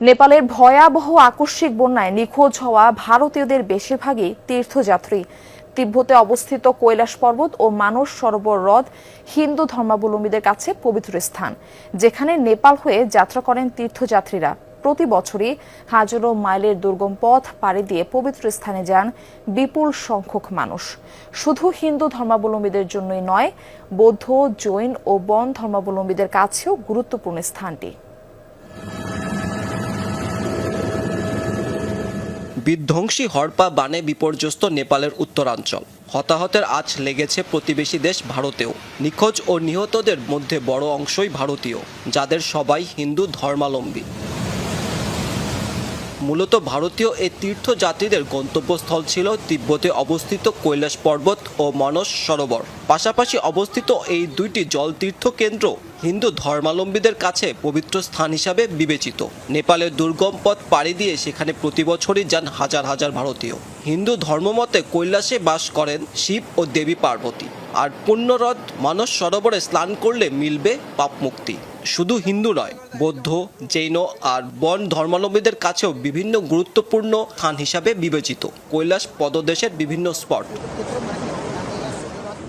নেপালের ভয়াবহ আকস্মিক বন্যায় নিখোঁজ হওয়া ভারতীয়দের বেশিরভাগই তীর্থযাত্রী। তিব্বতে অবস্থিত কৈলাস পর্বত ও মানস সরোবর হ্রদ হিন্দু ধর্মাবলম্বীদের কাছে পবিত্র স্থান, যেখানে নেপাল হয়ে যাত্রা করেন তীর্থযাত্রীরা। প্রতি বছরই হাজারো মাইলের দুর্গম পথ পাড়ি দিয়ে পবিত্র স্থানে যান বিপুল সংখ্যক মানুষ। শুধু হিন্দু ধর্মাবলম্বীদের জন্যই নয়, বৌদ্ধ, জৈন ও বন ধর্মাবলম্বীদের কাছেও গুরুত্বপূর্ণ স্থানটি। বিধ্বংসী হড়পা বানে বিপর্যস্ত নেপালের উত্তরাঞ্চল। হতাহতের আঁচ লেগেছে প্রতিবেশী দেশ ভারতেও। নিখোঁজ ও নিহতদের মধ্যে বড় অংশই ভারতীয়, যাদের সবাই হিন্দু ধর্মাবলম্বী। মূলত ভারতীয় এই তীর্থযাত্রীদের গন্তব্যস্থল ছিল তিব্বতে অবস্থিত কৈলাস পর্বত ও মানস সরোবর। পাশাপাশি অবস্থিত এই দুইটি জলতীর্থ কেন্দ্র হিন্দু ধর্মাবলম্বীদের কাছে পবিত্র স্থান হিসাবে বিবেচিত। নেপালের দুর্গম পথ পাড়ি দিয়ে সেখানে প্রতি বছরই যান হাজার হাজার ভারতীয়। হিন্দু ধর্মমতে কৈলাসে বাস করেন শিব ও দেবী পার্বতী, আর পুণ্যহ্রদ মানস সরোবরে স্নান করলে মিলবে পাপ মুক্তি। শুধু হিন্দু নয়, বৌদ্ধ, জৈন আর বন ধর্মাবলম্বীদের কাছেও বিভিন্ন গুরুত্বপূর্ণ স্থান হিসাবে বিবেচিত কৈলাস পদদেশের বিভিন্ন স্পট।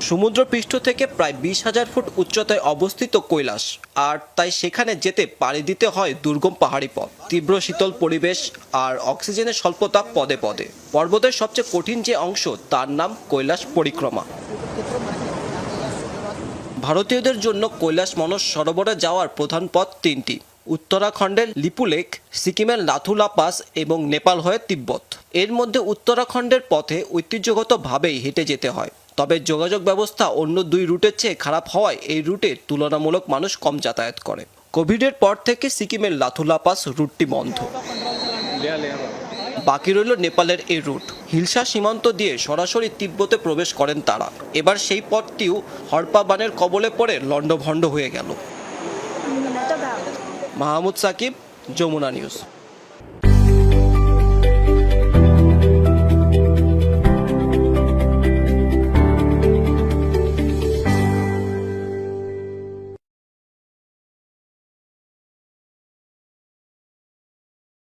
সমুদ্রপৃষ্ঠ থেকে প্রায় 20,000 ফুট উচ্চতায় অবস্থিত কৈলাস, আর তাই সেখানে যেতে পাড়ি দিতে হয় দুর্গম পাহাড়ি পথ। তীব্র শীতল পরিবেশ আর অক্সিজেনের স্বল্পতা পদে পদে। পর্বতের সবচেয়ে কঠিন যে অংশ, তার নাম কৈলাস পরিক্রমা। ভারতীয়দের জন্য কৈলাস মানস সরোবরে যাওয়ার প্রধান পথ তিনটি: উত্তরাখণ্ডের লিপুলেখ, সিকিমের নাথুলা পাস এবং নেপাল হয়ে তিব্বত। এর মধ্যে উত্তরাখণ্ডের পথে ঐতিহ্যগতভাবেই হেঁটে যেতে হয়, তবে যোগাযোগ ব্যবস্থা অন্য দুই রুটের চেয়ে খারাপ হওয়ায় এই রুটে তুলনামূলক মানুষ কম যাতায়াত করে। কোভিডের পর থেকে সিকিমের নাথুলা পাস রুটটি বন্ধ। বাকি রইল নেপালের এই রুট। হিলসা সীমান্ত দিয়ে সরাসরি তিব্বতে প্রবেশ করেন তারা। এবার সেই পথটিও হড়পা বানের কবলে পড়ে লণ্ডভণ্ড হয়ে গেল। মাহমুদ সাকিব, যমুনা নিউজ।